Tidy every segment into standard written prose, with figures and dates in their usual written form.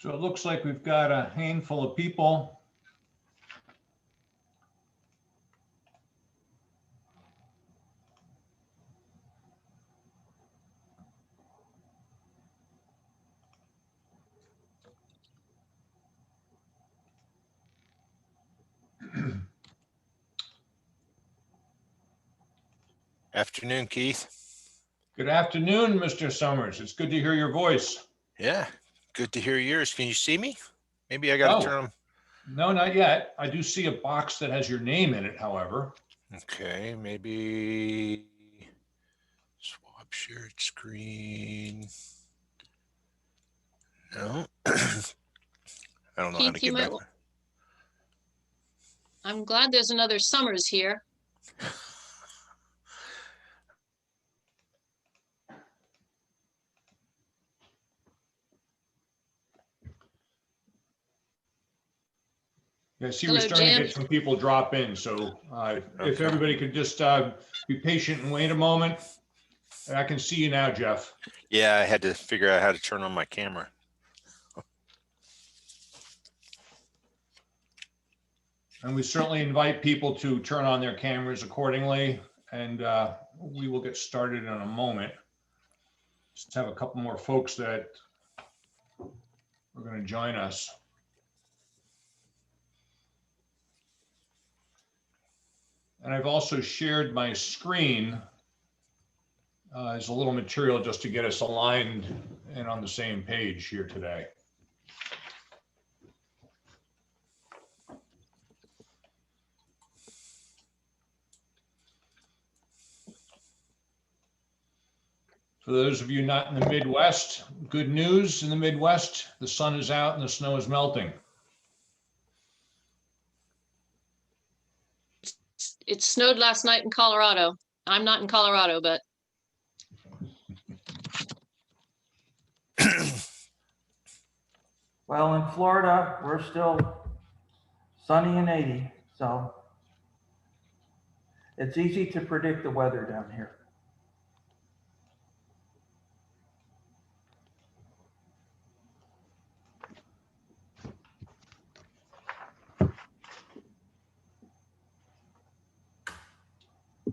So it looks like we've got a handful of people. Afternoon, Keith. Good afternoon, Mr. Summers. It's good to hear your voice. Yeah, good to hear yours. Can you see me? Maybe I got to turn them. No, not yet. I do see a box that has your name in it, however. Okay, maybe swap shared screen. No, I don't know how to get back. I'm glad there's another Summers here. Yeah, see, we're starting to get some people drop in. So if everybody could just be patient and wait a moment. I can see you now, Jeff. Yeah, I had to figure out how to turn on my camera. And we certainly invite people to turn on their cameras accordingly. And we will get started in a moment. Just have a couple more folks that are going to join us. And I've also shared my screen as a little material just to get us aligned and on the same page here today. For those of you not in the Midwest, good news in the Midwest, the sun is out and the snow is melting. It snowed last night in Colorado. I'm not in Colorado, but. Well, in Florida, we're still sunny and 80, so it's easy to predict the weather down here.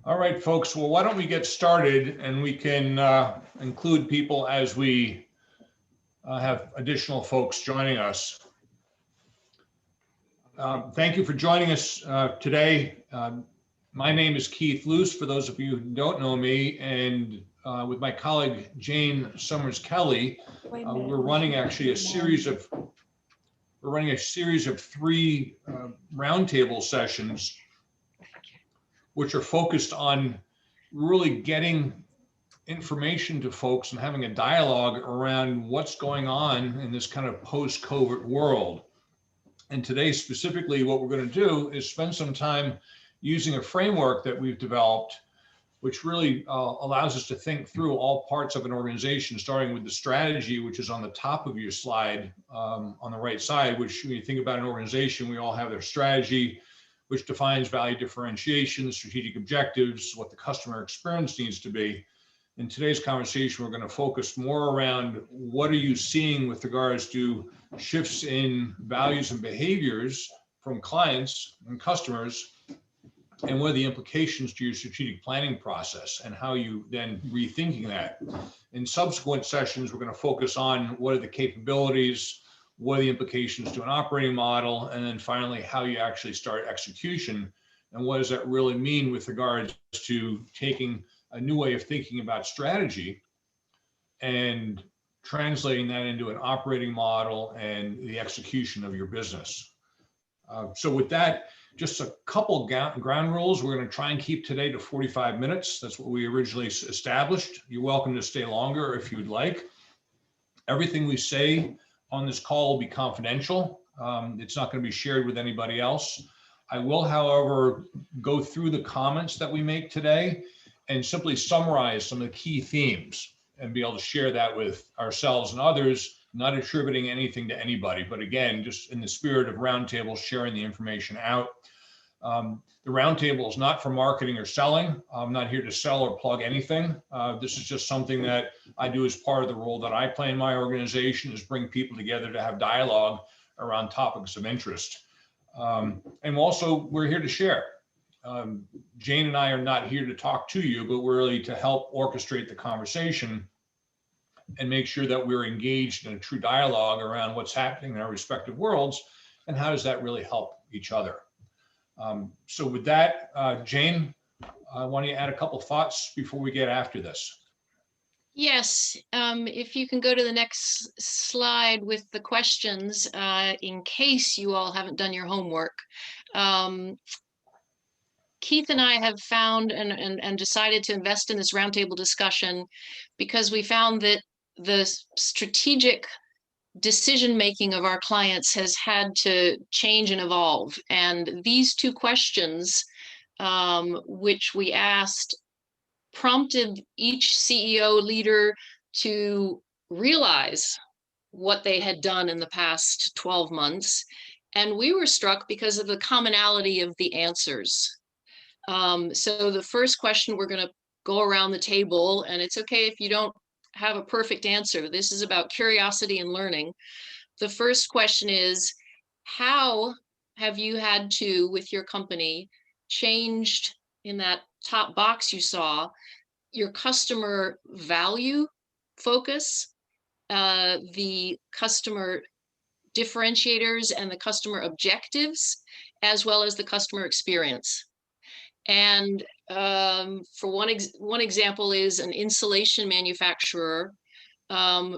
All right, folks. Well, why don't we get started and we can include people as we have additional folks joining us. Thank you for joining us today. My name is Keith Luce, for those of you who don't know me, and with my colleague Jane Summers Kelly, we're running actually a series of three roundtable sessions, which are focused on really getting information to folks and having a dialogue around what's going on in this kind of post-COVID world. And today, specifically, what we're going to do is spend some time using a framework that we've developed, which really allows us to think through all parts of an organization, starting with the strategy, which is on the top of your slide on the right side, which when you think about an organization, we all have their strategy, which defines value differentiation, the strategic objectives, what the customer experience needs to be. In today's conversation, we're going to focus more around what are you seeing with regards to shifts in values and behaviors from clients and customers, and what are the implications to your strategic planning process and how you then rethinking that. In subsequent sessions, we're going to focus on what are the capabilities, what are the implications to an operating model, and then finally, how you actually start execution, and what does that really mean with regards to taking a new way of thinking about strategy and translating that into an operating model and the execution of your business. So with that, just a couple ground rules. We're going to try and keep today to 45 minutes. That's what we originally established. You're welcome to stay longer if you'd like. Everything we say on this call will be confidential. It's not going to be shared with anybody else. I will, however, go through the comments that we make today and simply summarize some of the key themes and be able to share that with ourselves and others, not attributing anything to anybody, but again, just in the spirit of roundtable, sharing the information out. The roundtable is not for marketing or selling. I'm not here to sell or plug anything. This is just something that I do as part of the role that I play in my organization, is bring people together to have dialogue around topics of interest. And also, we're here to share. Jane and I are not here to talk to you, but we're really to help orchestrate the conversation and make sure that we're engaged in a true dialogue around what's happening in our respective worlds and how does that really help each other. So with that, Jane, I want you to add a couple thoughts before we get after this. Yes, if you can go to the next slide with the questions, in case you all haven't done your homework. Keith and I have found and decided to invest in this roundtable discussion because we found that the strategic decision-making of our clients has had to change and evolve. And these two questions, which we asked, prompted each CEO leader to realize what they had done in the past 12 months. And we were struck because of the commonality of the answers. So the first question, we're going to go around the table, and it's okay if you don't have a perfect answer. This is about curiosity and learning. The first question is, how have you had to, with your company, changed in that top box you saw, your customer value focus, the customer differentiators and the customer objectives, as well as the customer experience? And for one example is an insulation manufacturer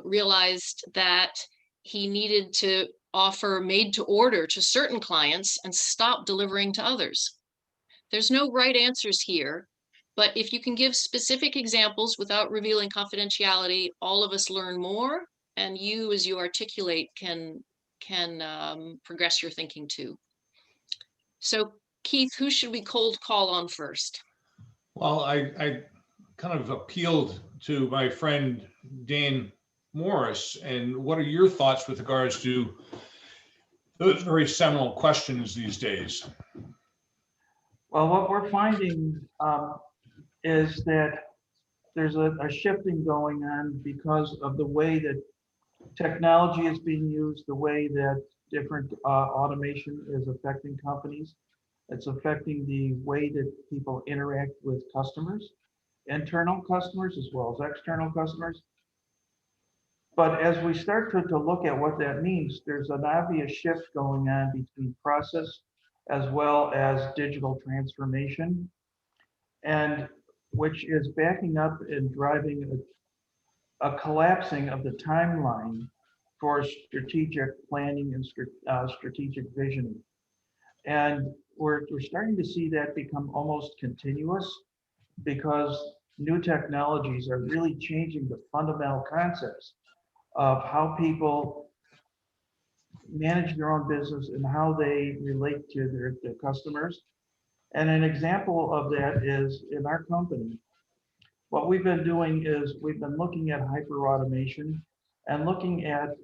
realized that he needed to offer made to order to certain clients and stop delivering to others. There's no right answers here, but if you can give specific examples without revealing confidentiality, all of us learn more, and you, as you articulate, can progress your thinking too. So Keith, who should we cold call on first? Well, I kind of appealed to my friend Dan Morris, and what are your thoughts with regards to those very seminal questions these days? Well, what we're finding is that there's a shifting going on because of the way that technology is being used, the way that different automation is affecting companies. It's affecting the way that people interact with customers, internal customers as well as external customers. But as we start to look at what that means, there's an obvious shift going on between process as well as digital transformation, and which is backing up and driving a collapsing of the timeline for strategic planning and strategic visioning. And we're starting to see that become almost continuous because new technologies are really changing the fundamental concepts of how people manage their own business and how they relate to their customers. And an example of that is in our company. What we've been doing is we've been looking at hyperautomation and looking at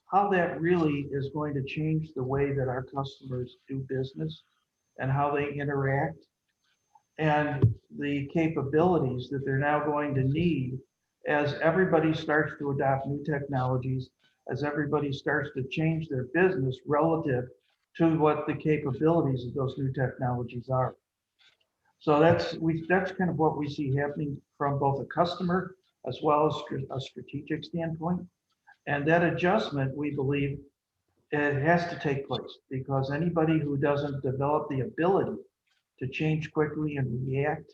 how that really is going to change the way that our customers do business and how they interact, and the capabilities that they're now going to need as everybody starts to adopt new technologies, as everybody starts to change their business relative to what the capabilities of those new technologies are. So that's kind of what we see happening from both a customer as well as a strategic standpoint. And that adjustment, we believe, it has to take place, because anybody who doesn't develop the ability to change quickly and react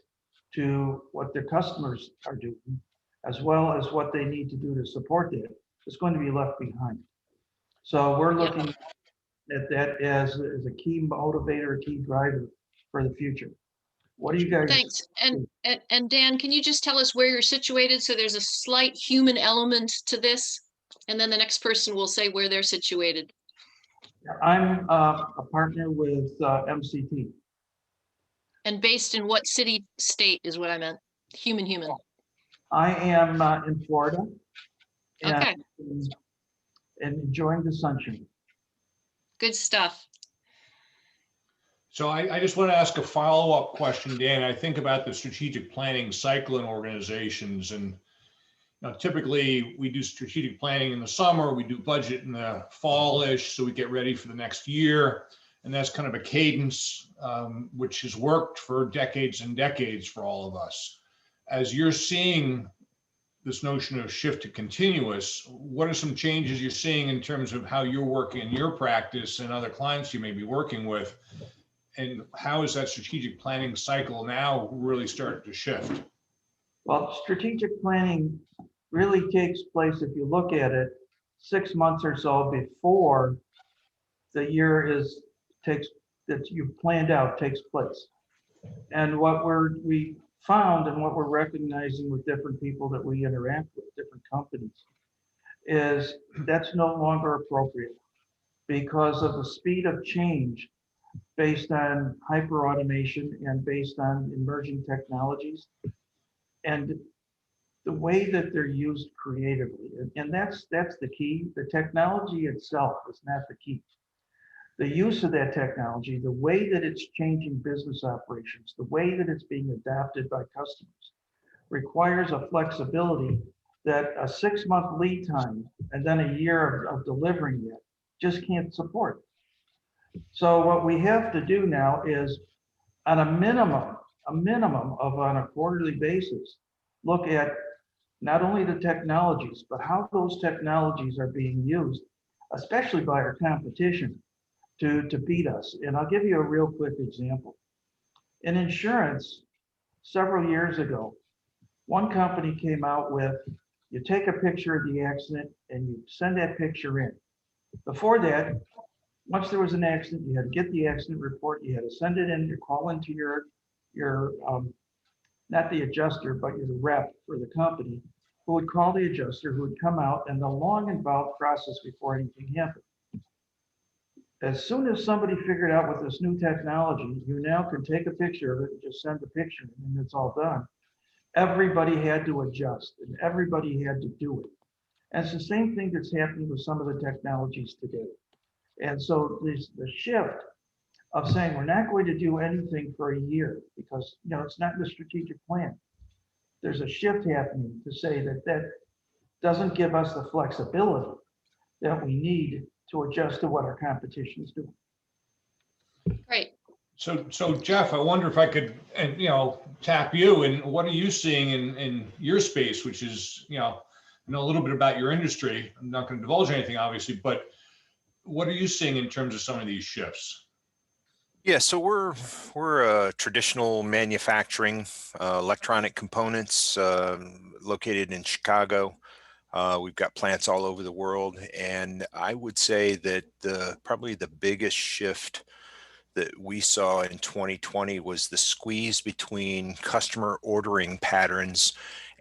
to what their customers are doing, as well as what they need to do to support it, is going to be left behind. So we're looking at that as a key motivator, a key driver for the future. What do you guys? Thanks. And Dan, can you just tell us where you're situated? So there's a slight human element to this, and then the next person will say where they're situated. I'm a partner with MCT. And based in what city, state is what I meant. Human. I am in Florida. Okay. And enjoying the sunshine. Good stuff. So I just want to ask a follow-up question, Dan. I think about the strategic planning cycle in organizations, and typically we do strategic planning in the summer, we do budget in the fallish, so we get ready for the next year. And that's kind of a cadence which has worked for decades and decades for all of us. As you're seeing this notion of shift to continuous, what are some changes you're seeing in terms of how you're working in your practice and other clients you may be working with? And how is that strategic planning cycle now really starting to shift? Well, strategic planning really takes place, if you look at it, 6 months or so before the year that you've planned out takes place. And what we found and what we're recognizing with different people that we interact with, different companies, is that's no longer appropriate because of the speed of change based on hyper automation and based on emerging technologies and the way that they're used creatively. And that's the key. The technology itself is not the key. The use of that technology, the way that it's changing business operations, the way that it's being adopted by customers requires a flexibility that a 6-month lead time and then a year of delivering it just can't support. So what we have to do now is on a minimum of on a quarterly basis, look at not only the technologies, but how those technologies are being used, especially by our competition to beat us. And I'll give you a real quick example. In insurance, several years ago, one company came out with, you take a picture of the accident and you send that picture in. Before that, once there was an accident, you had to get the accident report, you had to send it in, you call into your not the adjuster, but your rep for the company, who would call the adjuster, who would come out, and the long involved process before anything happened. As soon as somebody figured out with this new technology, you now can take a picture of it and just send the picture and it's all done. Everybody had to adjust and everybody had to do it. And it's the same thing that's happening with some of the technologies today. And so the shift of saying we're not going to do anything for a year because it's not in the strategic plan. There's a shift happening to say that doesn't give us the flexibility that we need to adjust to what our competition is doing. Great. So Jeff, I wonder if I could, tap you, and what are you seeing in your space, which is, I know a little bit about your industry. I'm not going to divulge anything, obviously, but what are you seeing in terms of some of these shifts? Yeah, so we're a traditional manufacturing electronic components located in Chicago. We've got plants all over the world, and I would say that probably the biggest shift that we saw in 2020 was the squeeze between customer ordering patterns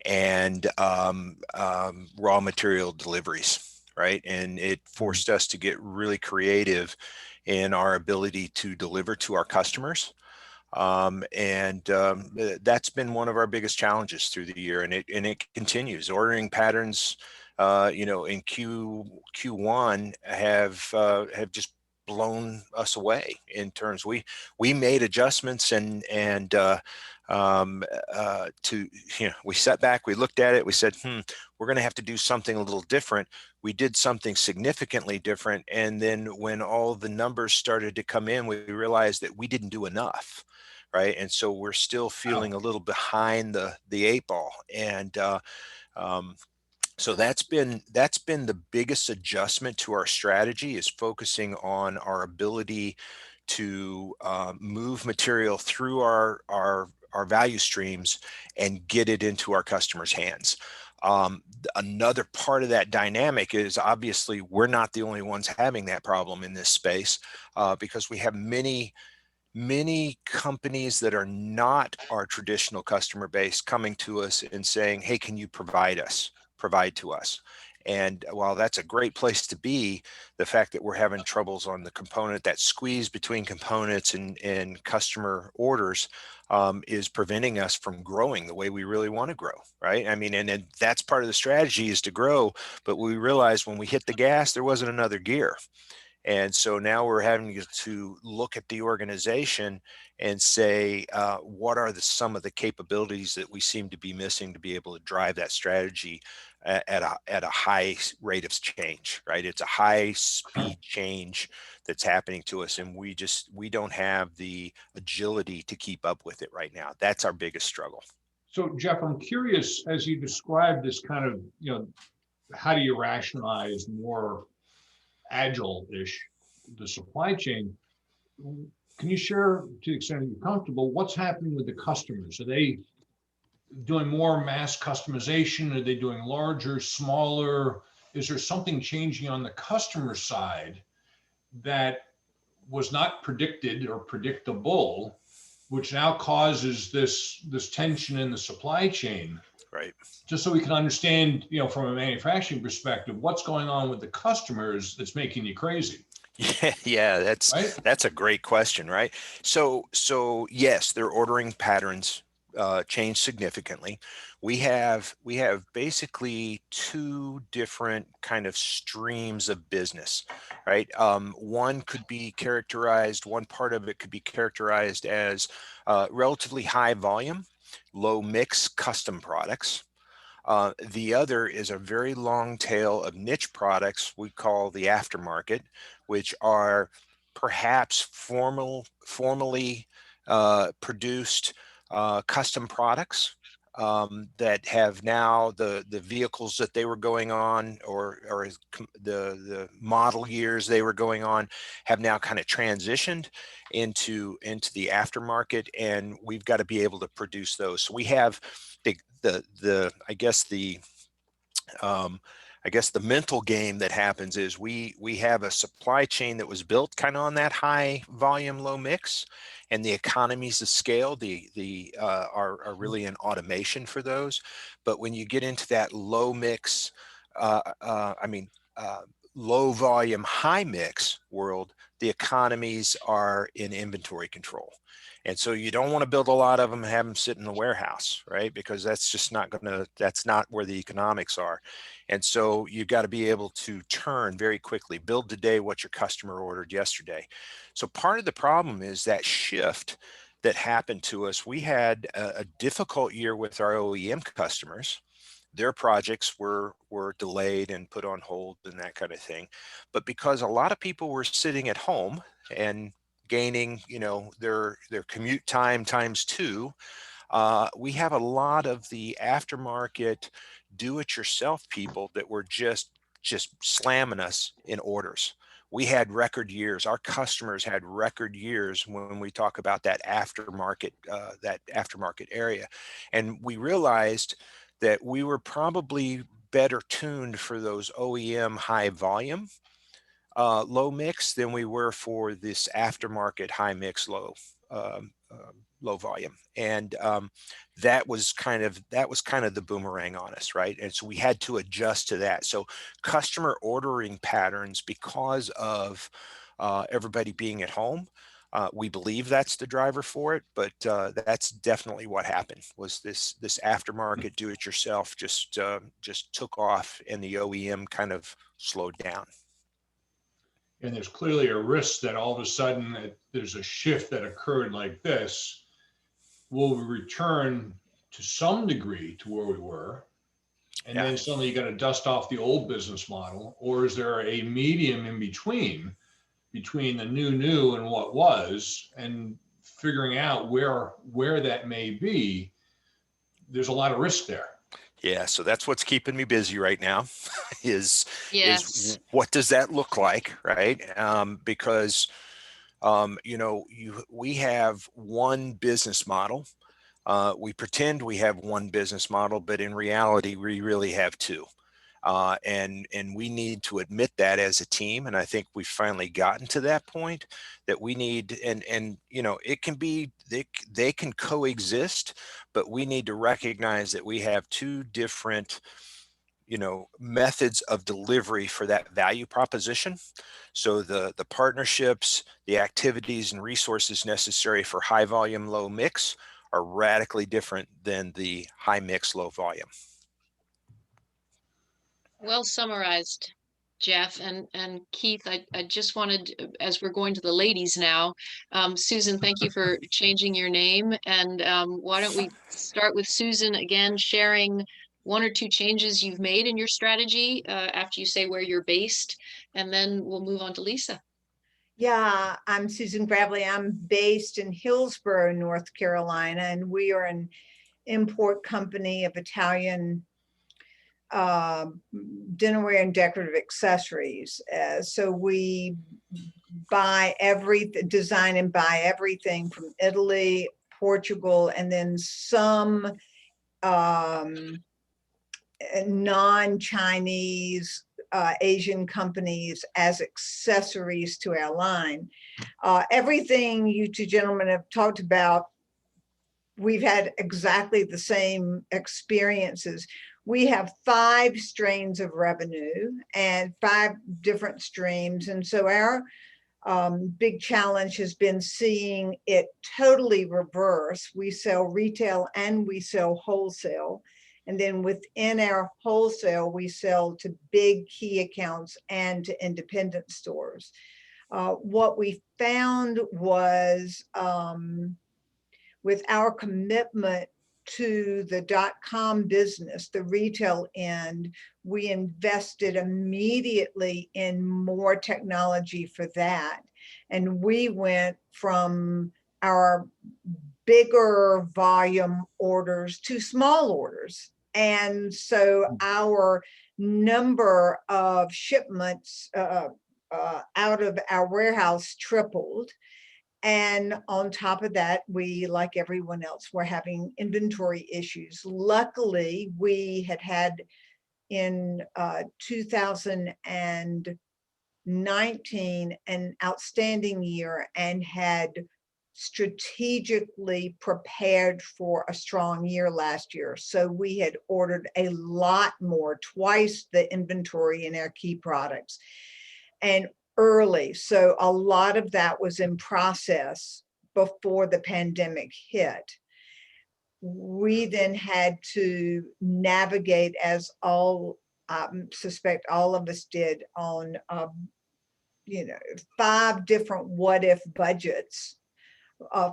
and raw material deliveries, right? And it forced us to get really creative in our ability to deliver to our customers. That's been one of our biggest challenges through the year, and it continues. Ordering patterns, in Q1 have just blown us away in terms. We made adjustments and we sat back, we looked at it, we said, we're going to have to do something a little different. We did something significantly different, and then when all the numbers started to come in, we realized that we didn't do enough, right? And so we're still feeling a little behind the 8 ball, and so that's been the biggest adjustment to our strategy, is focusing on our ability to move material through our value streams and get it into our customers' hands. Another part of that dynamic is, obviously we're not the only ones having that problem in this space, because we have many companies that are not our traditional customer base coming to us and saying, hey, can you provide to us? And while that's a great place to be, the fact that we're having troubles on the component, that squeeze between components and customer orders, is preventing us from growing the way we really want to grow, right? I mean, and that's part of the strategy, is to grow, but we realized when we hit the gas, there wasn't another gear. And so now we're having to look at the organization and say, what are some of the capabilities that we seem to be missing to be able to drive that strategy at a high rate of change, right? It's a high speed change that's happening to us, and we don't have the agility to keep up with it right now. That's our biggest struggle. So Jeff, I'm curious, as you describe this kind of, how do you rationalize more agile-ish the supply chain? Can you share, to the extent that you're comfortable, what's happening with the customers? Are they doing more mass customization? Are they doing larger, smaller? Is there something changing on the customer side that was not predicted or predictable, which now causes this tension in the supply chain? Right. Just so we can understand, from a manufacturing perspective, what's going on with the customers that's making you crazy. Yeah, Right? that's a great question, right? So yes, their ordering patterns changed significantly. We have basically two different kind of streams of business, right? One part of it could be characterized as relatively high volume, low mix custom products. The other is a very long tail of niche products we call the aftermarket, which are perhaps formally produced custom products that have now the vehicles that they were going on, or the model years they were going on, have now kind of transitioned into the aftermarket, and we've got to be able to produce those. So we have I guess the mental game that happens is we have a supply chain that was built kind of on that high volume, low mix, and the economies of scale are really an automation for those. But when you get into that low mix, low volume, high mix world, the economies are in inventory control. And so you don't want to build a lot of them and have them sit in the warehouse, right? Because that's not where the economics are. And so you've got to be able to turn very quickly, build today what your customer ordered yesterday. So part of the problem is that shift that happened to us. We had a difficult year with our OEM customers. Their projects were delayed and put on hold and that kind of thing. But because a lot of people were sitting at home and gaining, their commute time times two, we have a lot of the aftermarket do-it-yourself people that were just slamming us in orders. We had record years. Our customers had record years when we talk about that aftermarket area, and we realized that we were probably better tuned for those OEM high volume low mix than we were for this aftermarket high mix low volume. And that was kind of the boomerang on us, right? And so we had to adjust to that. So customer ordering patterns, because of everybody being at home, we believe that's the driver for it, but that's definitely what happened. Was this aftermarket do-it-yourself just took off, and the OEM kind of slowed down. And there's clearly a risk that all of a sudden there's a shift that occurred like this. Will we return to some degree to where we were? And then suddenly you got to dust off the old business model, or is there a medium in between the new and what was, and figuring out where that may be? There's a lot of risk there. Yeah, so that's what's keeping me busy right now is what does that look like, right? Because we have one business model. We pretend we have one business model, but in reality, we really have two. And we need to admit that as a team. And I think we've finally gotten to that point that we need, and it can be, they can coexist, but we need to recognize that we have two different, methods of delivery for that value proposition. So the partnerships, the activities and resources necessary for high volume, low mix are radically different than the high mix, low volume. Well summarized, Jeff and Keith. I just wanted, as we're going to the ladies now, Susan, thank you for changing your name. And why don't we start with Susan again, sharing one or two changes you've made in your strategy after you say where you're based, and then we'll move on to Lisa. Yeah, I'm Susan Gravely. I'm based in Hillsborough, North Carolina, and we are an import company of Italian dinnerware and decorative accessories. So we design and buy everything from Italy, Portugal, and then some non-Chinese Asian companies as accessories to our line. Everything you two gentlemen have talked about, we've had exactly the same experiences. We have 5 strains of revenue and 5 different streams. And so our big challenge has been seeing it totally reverse. We sell retail and we sell wholesale. And then within our wholesale, we sell to big key accounts and to independent stores. What we found was with our commitment to the .com business, the retail end, we invested immediately in more technology for that. And we went from our bigger volume orders to small orders. And so our number of shipments out of our warehouse tripled. And on top of that, we, like everyone else, were having inventory issues. Luckily, we had in 2019 an outstanding year and had strategically prepared for a strong year last year. So we had ordered a lot more, twice the inventory in our key products. And early. So a lot of that was in process before the pandemic hit. We then had to navigate, as all suspect all of us did, on 5 different what if budgets,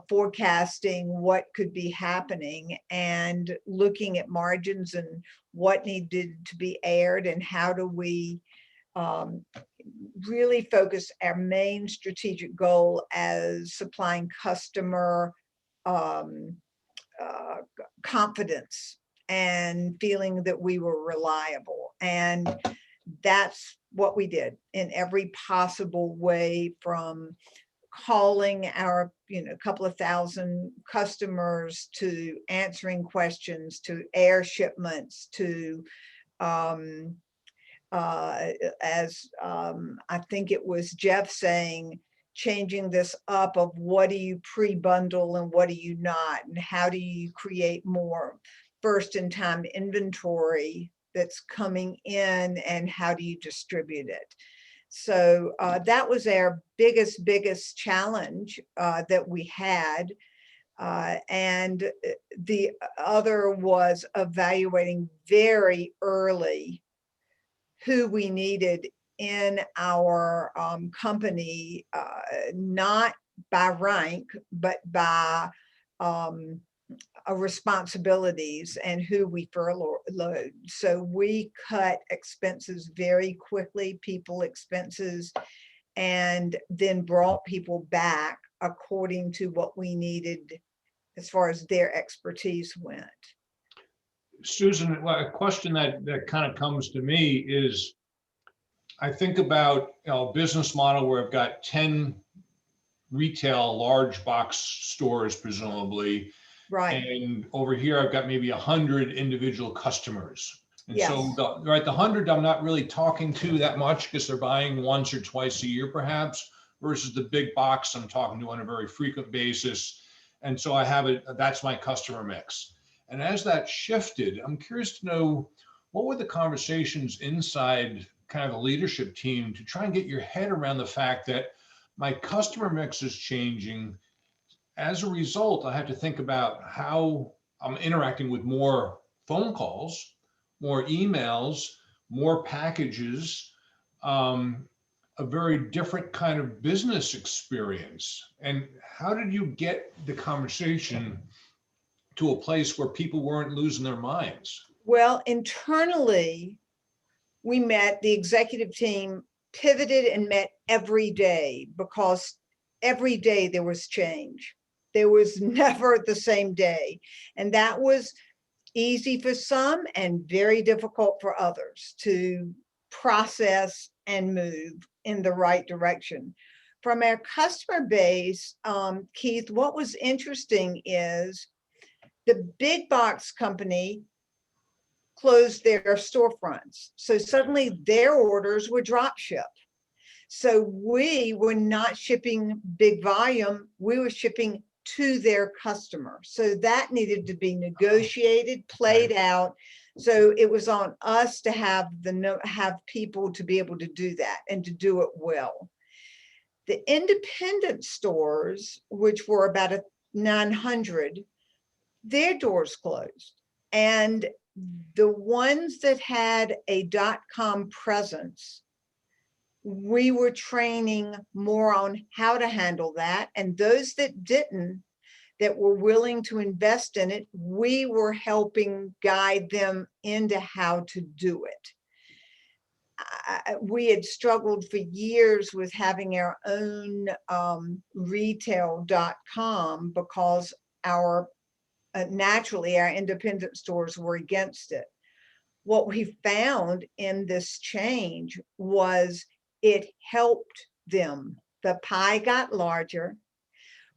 forecasting what could be happening and looking at margins and what needed to be aired and how do we really focus our main strategic goal as supplying customer confidence and feeling that we were reliable. And that's what we did in every possible way, from calling our couple of thousand customers to answering questions to air shipments to as I think it was Jeff saying, changing this up of what do you pre-bundle and what do you not, and how do you create more first-in-time inventory that's coming in, and how do you distribute it. So that was our biggest challenge that we had. And the other was evaluating very early who we needed in our company, not by rank, but by responsibilities and who we furloughed. So we cut expenses very quickly, people expenses, and then brought people back according to what we needed as far as their expertise went. Susan, a question that kind of comes to me is, I think about a business model where I've got 10 retail large box stores, presumably. Right. And over here, I've got maybe 100 individual customers. And Yes. so the 100 I'm not really talking to that much because they're buying once or twice a year, perhaps, versus the big box I'm talking to on a very frequent basis. And so I have that's my customer mix. And as that shifted, I'm curious to know, what were the conversations inside kind of the leadership team to try and get your head around the fact that my customer mix is changing. As a result, I have to think about how I'm interacting with more phone calls, more emails, more packages, a very different kind of business experience. And how did you get the conversation to a place where people weren't losing their minds? Well, internally, we met, the executive team pivoted and met every day because every day there was change. There was never the same day. And that was easy for some and very difficult for others to process and move in the right direction. From our customer base, Keith, what was interesting is the big box company closed their storefronts. So suddenly their orders were drop shipped. So we were not shipping big volume, we were shipping to their customer. So that needed to be negotiated, played out. So it was on us to have people to be able to do that and to do it well. The independent stores, which were about 900, their doors closed. And the ones that had a .com presence, we were training more on how to handle that. And those that didn't, that were willing to invest in it, we were helping guide them into how to do it. We had struggled for years with having our own retail.com because naturally our independent stores were against it. What we found in this change was it helped them. The pie got larger.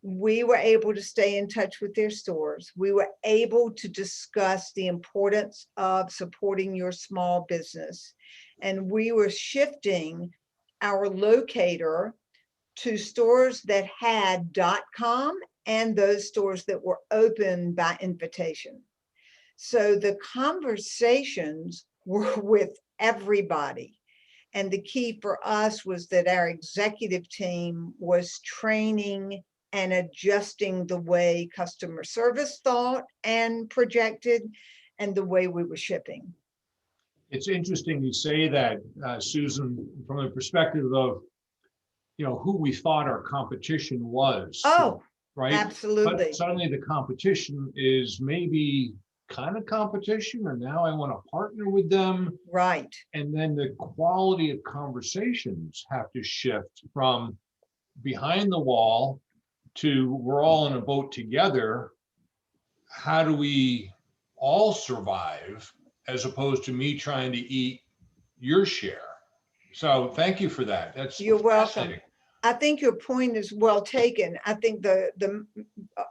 We were able to stay in touch with their stores. We were able to discuss the importance of supporting your small business. And we were shifting our locator to stores that had .com and those stores that were open by invitation. So the conversations were with everybody. And the key for us was that our executive team was training and adjusting the way customer service thought and projected and the way we were shipping. It's interesting you say that, Susan, from the perspective of, who we thought our competition was. Oh, right? absolutely. But suddenly the competition is maybe kind of competition, or now I want to partner with them. Right. And then the quality of conversations have to shift from behind the wall to we're all in a boat together. How do we all survive, as opposed to me trying to eat your share? So thank you for that. You're welcome. I think your point is well taken. I think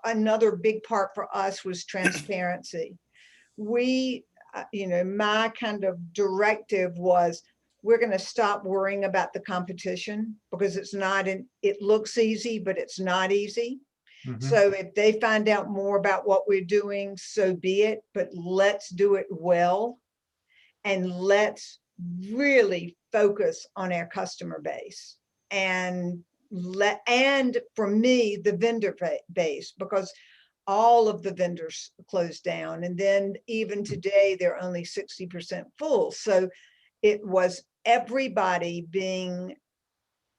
another big part for us was transparency. We, my kind of directive was, we're going to stop worrying about the competition because it looks easy, but it's not easy. Mm-hmm. So if they find out more about what we're doing, so be it, but let's do it well. And let's really focus on our customer base and for me, the vendor base, because all of the vendors closed down. And then even today, they're only 60% full. So it was everybody being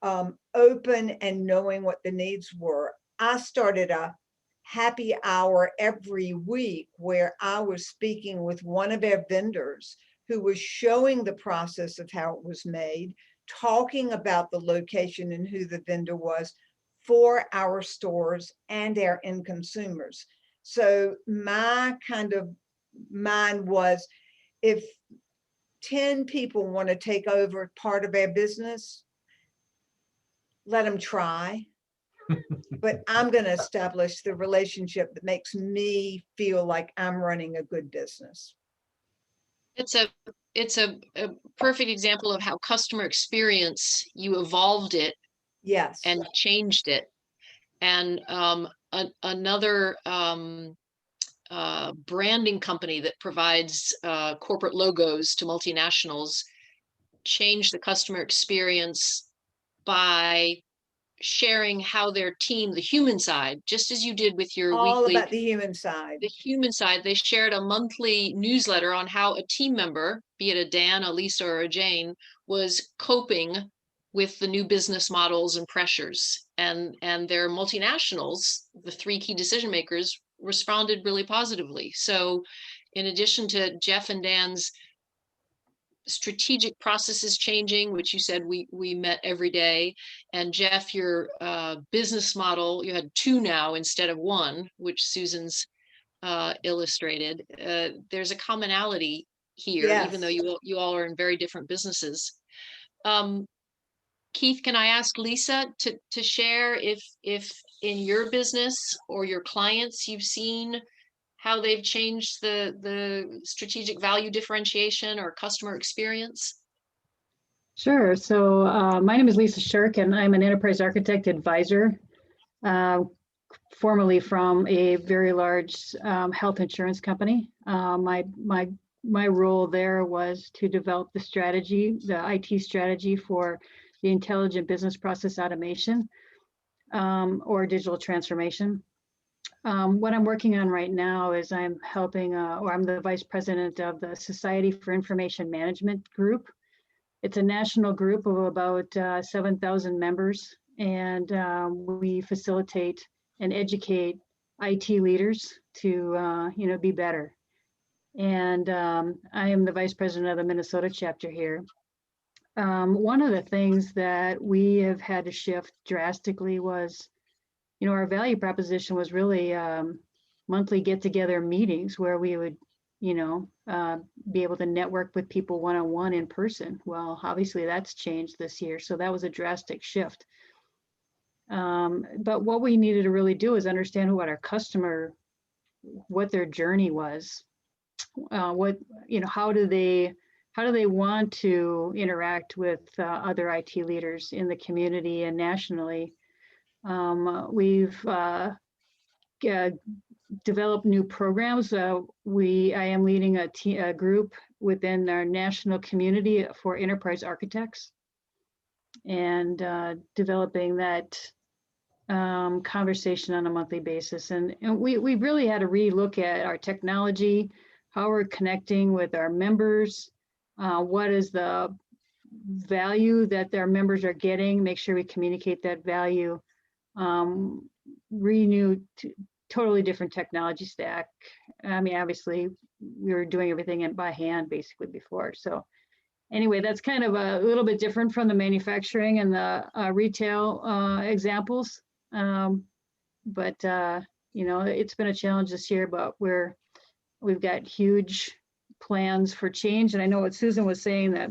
open and knowing what the needs were. I started a happy hour every week where I was speaking with one of our vendors who was showing the process of how it was made, talking about the location and who the vendor was for our stores and our end consumers. So my kind of mind was, if 10 people want to take over part of our business, let them try. But I'm going to establish the relationship that makes me feel like I'm running a good business. It's a perfect example of how customer experience, you evolved it, yes, and changed it. And another branding company that provides corporate logos to multinationals changed the customer experience by sharing how their team, the human side, just as you did with your all weekly, about the human side. The human side, they shared a monthly newsletter on how a team member, be it a Dan, a Lisa, or a Jane, was coping with the new business models and pressures, and their multinationals, the three key decision makers, responded really positively. So in addition to Jeff and Dan's strategic processes changing, which you said we met every day, and Jeff, your business model, you had two now instead of one, which Susan's illustrated. There's a commonality here, even though Yes. you all are in very different businesses. Keith, can I ask Lisa to share if in your business or your clients you've seen how they've changed the strategic value differentiation or customer experience? Sure. So my name is Lisa Shirk, and I'm an enterprise architect advisor, formerly from a very large health insurance company. My role there was to develop the strategy, the IT strategy for the intelligent business process automation or digital transformation. What I'm working on right now is I'm helping, or I'm the vice president of the Society for Information Management group. It's a national group of about 7,000 members, and we facilitate and educate IT leaders to, be better. And I am the vice president of the Minnesota chapter here. One of the things that we have had to shift drastically was, our value proposition was really monthly get-together meetings where we would, be able to network with people one-on-one in person. Well, obviously that's changed this year, so that was a drastic shift. But what we needed to really do is understand what our customer, what their journey was, how do they want to interact with other IT leaders in the community and nationally. We've develop new programs. I am leading a group within our national community for enterprise architects, and developing that conversation on a monthly basis. And we really had to relook at our technology, how we're connecting with our members, what is the value that their members are getting, make sure we communicate that value, renew totally different technology stack. I mean, obviously we were doing everything by hand basically before. So anyway, that's kind of a little bit different from the manufacturing and the retail examples. But it's been a challenge this year, but we've got huge plans for change. And I know what Susan was saying, that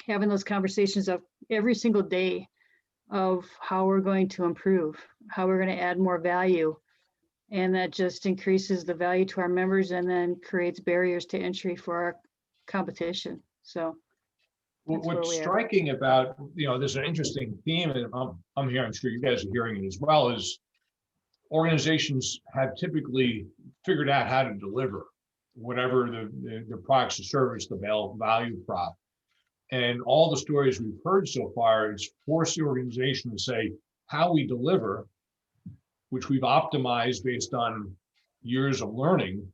having those conversations of every single day of how we're going to improve, how we're going to add more value. And that just increases the value to our members and then creates barriers to entry for our competition. So what's striking about, there's an interesting theme, and I'm here, I'm sure you guys are hearing it as well, is organizations have typically figured out how to deliver whatever the products or service, the value prop. And all the stories we've heard so far is force the organization to say how we deliver, which we've optimized based on years of learning.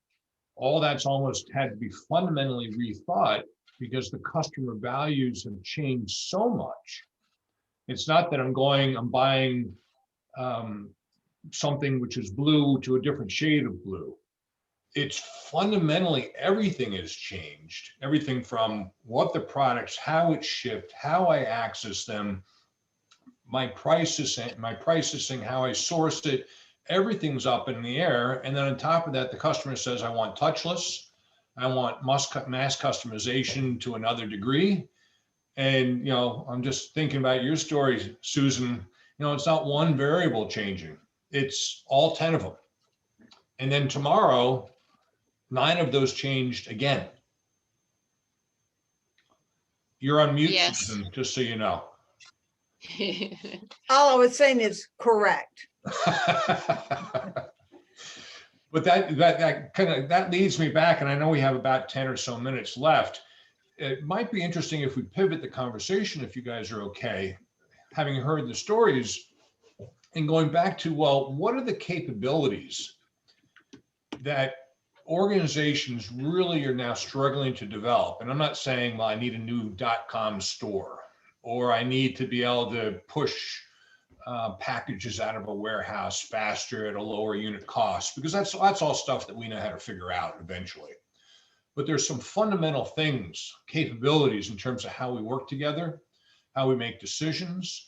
All that's almost had to be fundamentally rethought because the customer values have changed so much. It's not that I'm buying something which is blue to a different shade of blue. It's fundamentally everything has changed. Everything from what the products, how it's shipped, how I access them, my pricing, how I source it, everything's up in the air. And then on top of that, the customer says, I want touchless, I want mass customization to another degree. And, I'm just thinking about your story, Susan, it's not one variable changing, it's all 10 of them. And then tomorrow, 9 of those changed again. You're on mute, yes. Susan, just so you know. All I was saying is correct. But that leads me back, and I know we have about 10 or so minutes left. It might be interesting if we pivot the conversation, if you guys are okay, having heard the stories and going back to, well, what are the capabilities that organizations really are now struggling to develop. And I'm not saying, well, I need a new .com store, or I need to be able to push packages out of a warehouse faster at a lower unit cost, because that's all stuff that we know how to figure out eventually. But there's some fundamental things, capabilities in terms of how we work together, how we make decisions.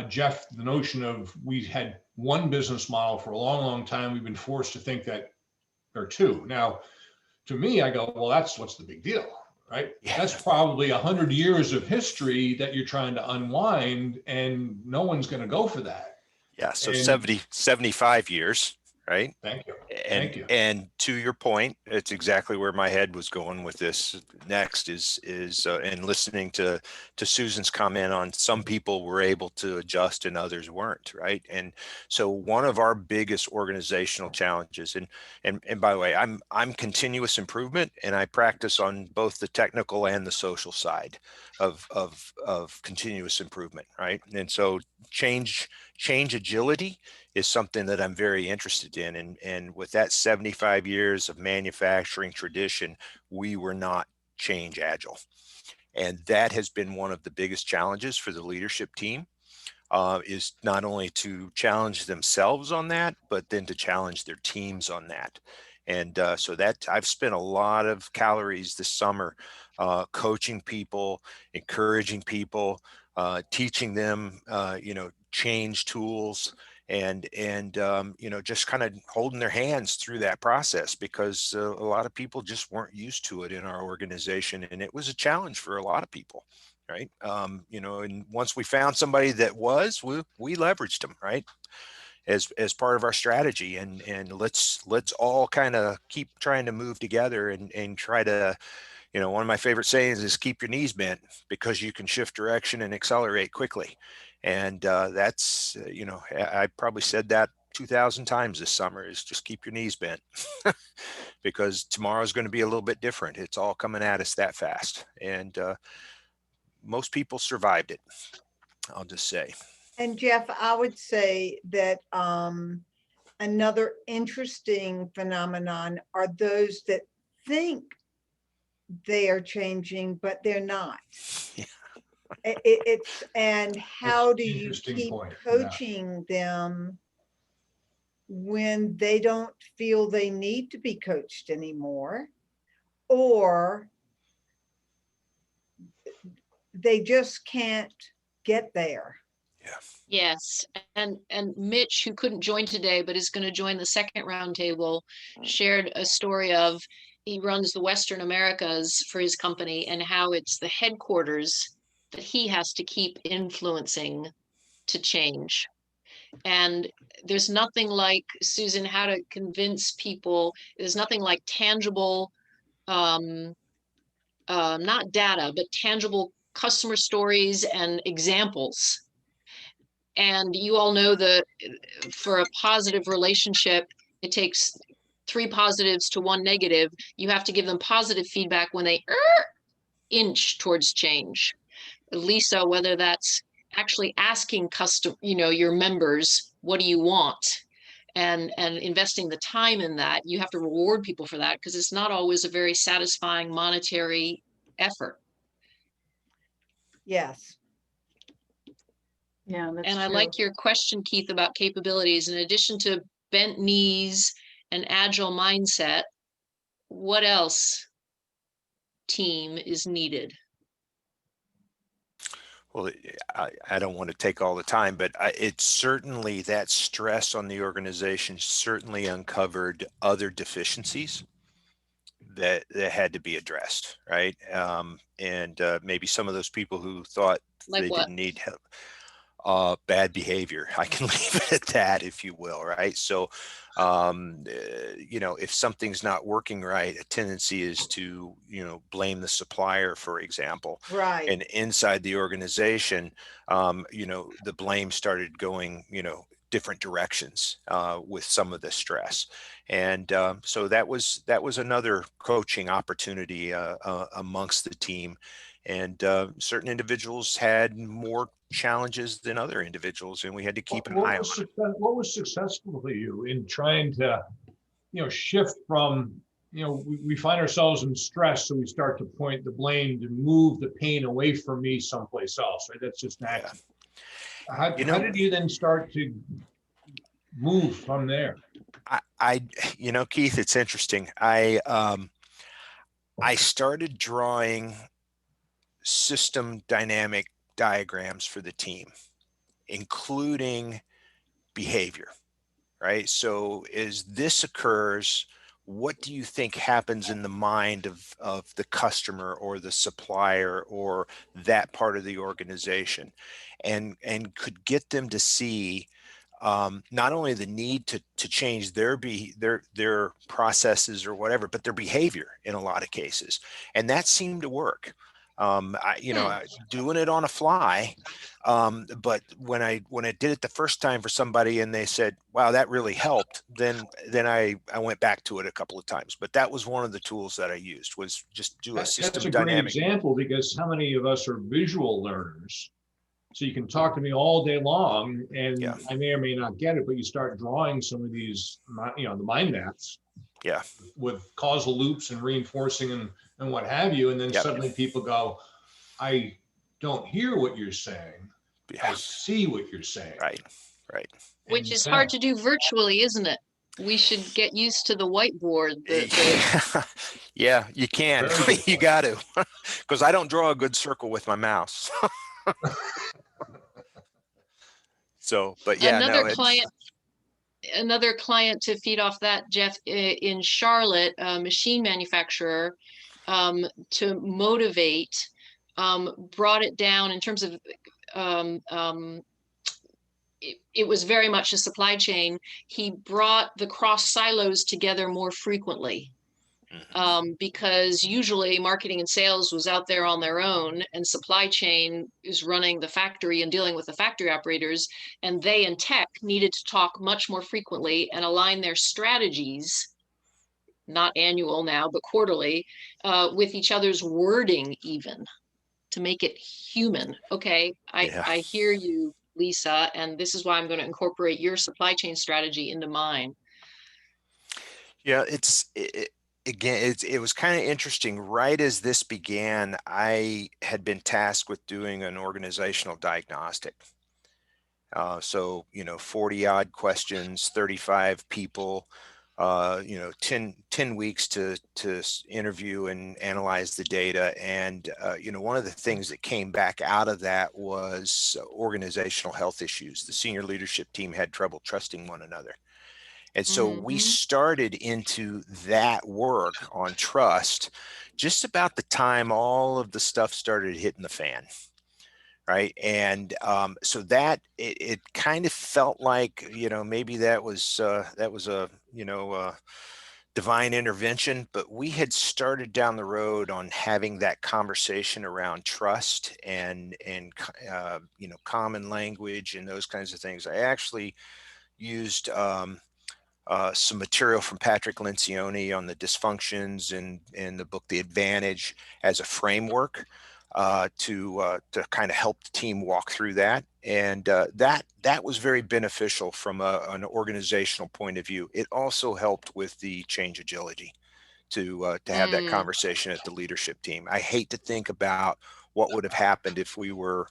Jeff, the notion of we had one business model for a long, long time. We've been forced to think that there are two. Now, to me, I go, well, what's the big deal, right? Yeah. That's probably 100 years of history that you're trying to unwind, and no one's going to go for that. Yeah. So And 75 years, right? thank you. And Thank you. and to your point, it's exactly where my head was going with this next is and listening to Susan's comment on some people were able to adjust and others weren't, right? And so one of our biggest organizational challenges, and by the way, I'm continuous improvement, and I practice on both the technical and the social side of continuous improvement, right? And so change agility is something that I'm very interested in. And with that 75 years of manufacturing tradition, we were not change agile. And that has been one of the biggest challenges for the leadership team, is not only to challenge themselves on that, but then to challenge their teams on that. And so that I've spent a lot of calories this summer coaching people, encouraging people, teaching them, change tools, and just kind of holding their hands through that process, because a lot of people just weren't used to it in our organization, and it was a challenge for a lot of people, right? And once we found somebody that we leveraged them, right, as part of our strategy, and let's all kind of keep trying to move together and try to, one of my favorite sayings is keep your knees bent, because you can shift direction and accelerate quickly. And that's, I probably said that 2,000 times this summer, is just keep your knees bent because tomorrow's going to be a little bit different. It's all coming at us that fast. And most people survived it, I'll just say. And Jeff, I would say that another interesting phenomenon are those that think they are changing, but they're not. Yeah. And how do you Interesting keep point, yeah. coaching them when they don't feel they need to be coached anymore, or they just can't get there? Yes, and Mitch, who couldn't join today but is going to join the second roundtable, shared a story of he runs the Western Americas for his company, and how it's the headquarters that he has to keep influencing to change. And there's nothing like, Susan, how to convince people. There's nothing like tangible, not data, but tangible customer stories and examples. And you all know that for a positive relationship, it takes 3 positives to 1 negative. You have to give them positive feedback when they inch towards change. Lisa, whether that's actually asking your members, what do you want? And investing the time in that, you have to reward people for that, because it's not always a very satisfying monetary effort. Yes. Yeah, that's And I true. like your question, Keith, about capabilities. In addition to bent knees and agile mindset, what else, team, is needed? Well, I don't want to take all the time, but it's certainly that stress on the organization certainly uncovered other deficiencies that had to be addressed, right? And maybe some of those people who thought Like they what? didn't need help. Bad behavior. I can leave it at that, if you will, right? So, if something's not working right, a tendency is to, blame the supplier, for example. Right. And inside the organization, the blame started going, different directions with some of the stress. And so that was another coaching opportunity amongst the team. And certain individuals had more challenges than other individuals, and we had to keep an eye on it. What was successful for you in trying to, shift from we find ourselves in stress, so we start to point the blame to move the pain away from me someplace else, right? That's just natural. How did you then start to move from there? Keith, it's interesting. I started drawing system dynamic diagrams for the team, including behavior, right? So as this occurs, what do you think happens in the mind of the customer or the supplier or that part of the organization, and could get them to see not only the need to change their processes or whatever, but their behavior in a lot of cases, and that seemed to work. Doing it on a fly, but when I did it the first time for somebody and they said, "Wow, that really helped," then I went back to it a couple of times. But that was one of the tools that I used, was just do a system That's a dynamic. great example, because how many of us are visual learners? So you can talk to me all day long, and Yeah. I may or may not get it, but you start drawing some of these, the mind maps. Yeah. With causal loops and reinforcing and what have you, and then Yep. suddenly people go, "I don't hear what you're saying. I Yeah. see what you're saying." Right. Which is hard to do virtually, isn't it? We should get used to the whiteboard. Yeah, you can. You got to, because I don't draw a good circle with my mouse. So, but yeah, another client to feed off that, Jeff, in Charlotte, a machine manufacturer, to motivate, brought it down in terms of it was very much a supply chain. He brought the cross silos together more frequently. Because usually marketing and sales was out there on their own, and supply chain is running the factory and dealing with the factory operators, and they and tech needed to talk much more frequently and align their strategies, not annual now, but quarterly, with each other's wording, even to make it human. Okay, I hear you, Lisa, and this is why I'm going to incorporate your supply chain strategy into mine. Yeah, it was kind of interesting. Right as this began, I had been tasked with doing an organizational diagnostic. So 40 odd questions, 35 people, 10 weeks to interview and analyze the data. And, one of the things that came back out of that was organizational health issues. The senior leadership team had trouble trusting one another. And so we started into that work on trust just about the time all of the stuff started hitting the fan. Right. And so that it kind of felt like, maybe that was a, divine intervention, but we had started down the road on having that conversation around trust and common language and those kinds of things. I actually used some material from Patrick Lencioni on the dysfunctions in the book The Advantage as a framework to kind of help the team walk through that, and that was very beneficial from an organizational point of view. It also helped with the change agility to have that conversation at the leadership team. I hate to think about what would have happened if we were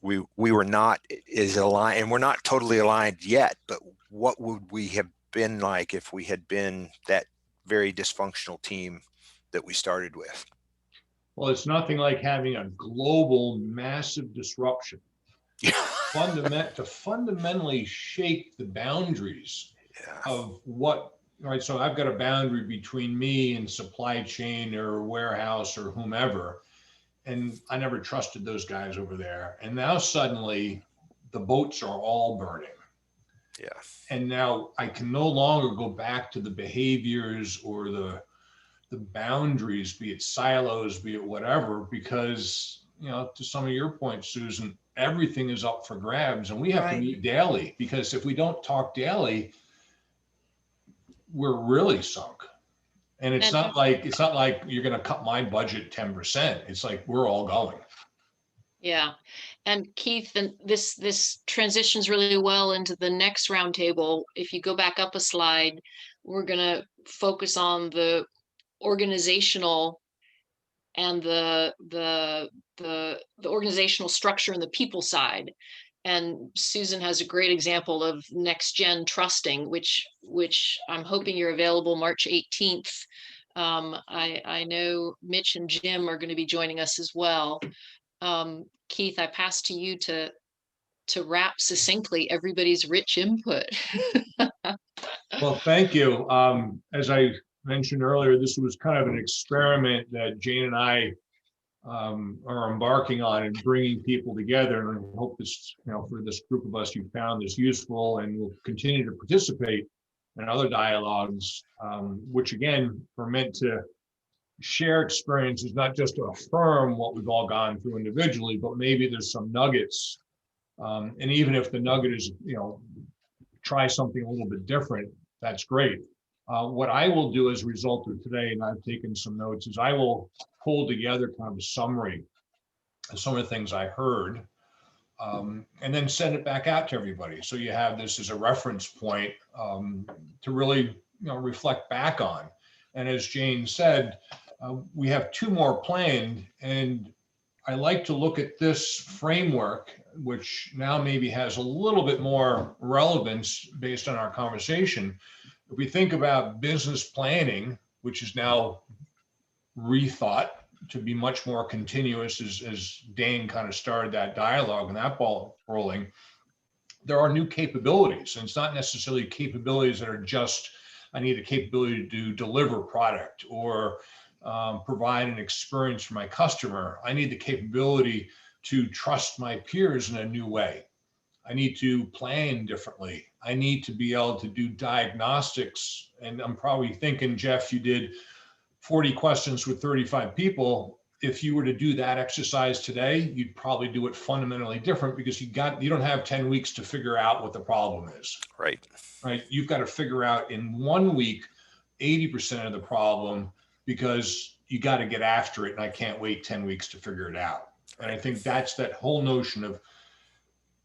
not as aligned, and we're not totally aligned yet, but what would we have been like if we had been that very dysfunctional team that we started with? Well, it's nothing like having a global massive disruption to fundamentally shape the boundaries of what, right? So I've got a boundary between me and supply chain or warehouse or whomever, and I never trusted those guys over there. And now suddenly the boats are all burning. Yeah. And now I can no longer go back to the behaviors or the boundaries, be it silos, be it whatever, because, to some of your points, Susan, everything is up for grabs, and we have to meet daily, because if we don't talk daily, we're really sunk. And it's not like you're going to cut my budget 10%. It's like we're all going. Yeah. And Keith, and this transitions really well into the next roundtable. If you go back up a slide, we're going to focus on the organizational and the organizational structure and the people side. And Susan has a great example of next gen trusting, which I'm hoping you're available March 18th. I know Mitch and Jim are going to be joining us as well. Keith, I pass to you to wrap succinctly everybody's rich input. Well, thank you. As I mentioned earlier, this was kind of an experiment that Jane and I are embarking on and bringing people together. And I hope this, for this group of us, you found this useful and will continue to participate in other dialogues, which again, are meant to share experiences, not just to affirm what we've all gone through individually, but maybe there's some nuggets. And even if the nugget is, try something a little bit different, that's great. What I will do as a result of today, and I've taken some notes, is I will pull together kind of a summary of some of the things I heard, and then send it back out to everybody. So you have this as a reference point to really, reflect back on. And as Jane said, we have 2 more planned, and I like to look at this framework, which now maybe has a little bit more relevance based on our conversation. If we think about business planning, which is now rethought to be much more continuous, as Dane kind of started that dialogue and that ball rolling, there are new capabilities. And it's not necessarily capabilities that are just, I need a capability to deliver product or provide an experience for my customer. I need the capability to trust my peers in a new way. I need to plan differently. I need to be able to do diagnostics. And I'm probably thinking, Jeff, you did 40 questions with 35 people. If you were to do that exercise today, you'd probably do it fundamentally different, because you don't have 10 weeks to figure out what the problem is. Right. You've got to figure out in 1 week 80% of the problem, because you got to get after it, and I can't wait 10 weeks to figure it out. And I think that's that whole notion of,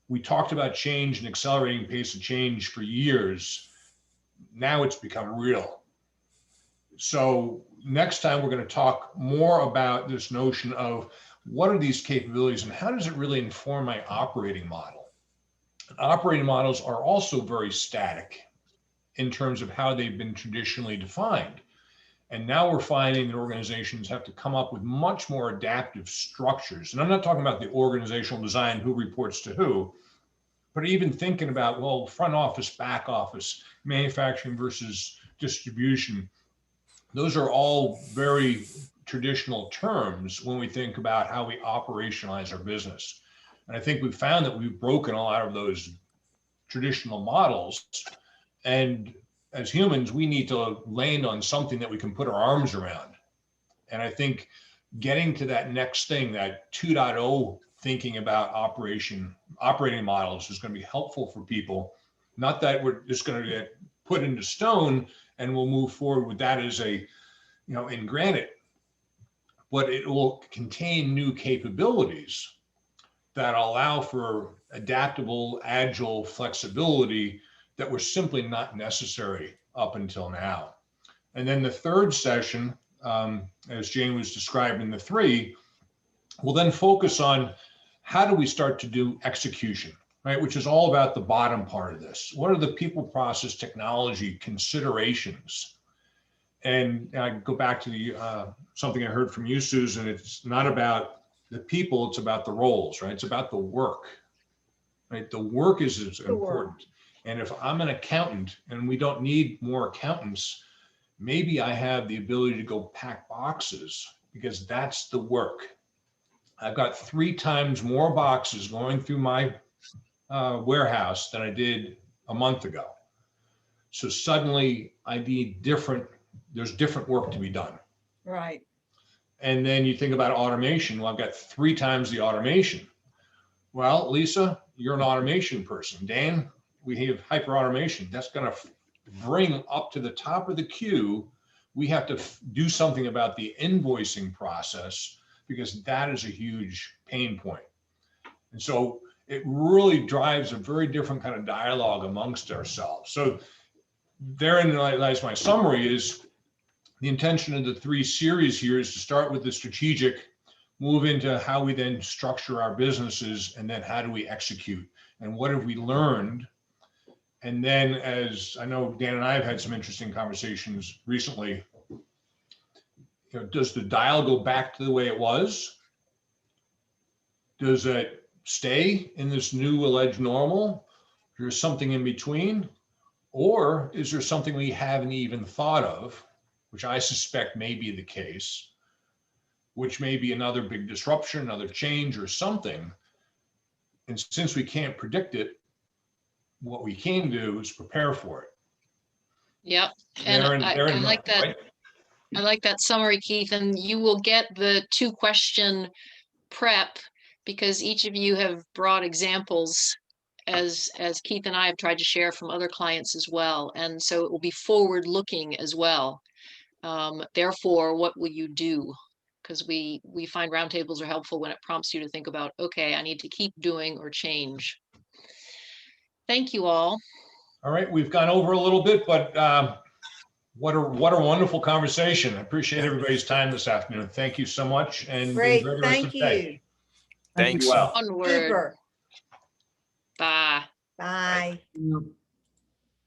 we talked about change and accelerating pace of change for years. Now it's become real. So next time we're going to talk more about this notion of what are these capabilities and how does it really inform my operating model? Operating models are also very static in terms of how they've been traditionally defined. And now we're finding that organizations have to come up with much more adaptive structures. And I'm not talking about the organizational design, who reports to who, but even thinking about, well, front office, back office, manufacturing versus distribution. Those are all very traditional terms when we think about how we operationalize our business. And I think we've found that we've broken a lot of those traditional models. And as humans, we need to land on something that we can put our arms around. And I think getting to that next thing, that 2.0 thinking about operating models, is going to be helpful for people. Not that we're just going to get put into stone and we'll move forward with that as a, in granite, but it will contain new capabilities that allow for adaptable, agile flexibility that were simply not necessary up until now. And then the third session, as Jane was describing the 3, will then focus on how do we start to do execution, right? Which is all about the bottom part of this. What are the people, process, technology considerations? And I go back to something I heard from you, Susan. It's not about the people, it's about the roles, right? It's about the work, right? The work is important. And if I'm an accountant and we don't need more accountants, maybe I have the ability to go pack boxes, because that's the work. I've got 3 times more boxes going through my warehouse than I did a month ago. So suddenly I need there's different work to be done. Right. And then you think about automation. Well, I've got 3 times the automation. Well, Lisa, you're an automation person. Dan, we have hyper automation. That's going to bring up to the top of the queue. We have to do something about the invoicing process, because that is a huge pain point. And so it really drives a very different kind of dialogue amongst ourselves. So therein lies my summary is the intention of the 3 series here is to start with the strategic, move into how we then structure our businesses, and then how do we execute and what have we learned. And then, as I know Dan and I have had some interesting conversations recently, does the dial go back to the way it was? Does it stay in this new alleged normal? There's something in between? Or is there something we haven't even thought of, which I suspect may be the case, which may be another big disruption, another change or something. And since we can't predict it, what we can do is prepare for it. Yep. And I like that. Right? I like that summary, Keith, and you will get the 2-question prep because each of you have brought examples as Keith and I have tried to share from other clients as well. And so it will be forward looking as well. Therefore, what will you do? Because we find roundtables are helpful when it prompts you to think about, okay, I need to keep doing or change. Thank you all. All right, we've gone over a little bit, but what a wonderful conversation. I appreciate everybody's time this afternoon. Thank you so much. And Great, enjoy the rest of thank the day. you. Thanks. Well. Onward. Super. Bye. Bye. Yep.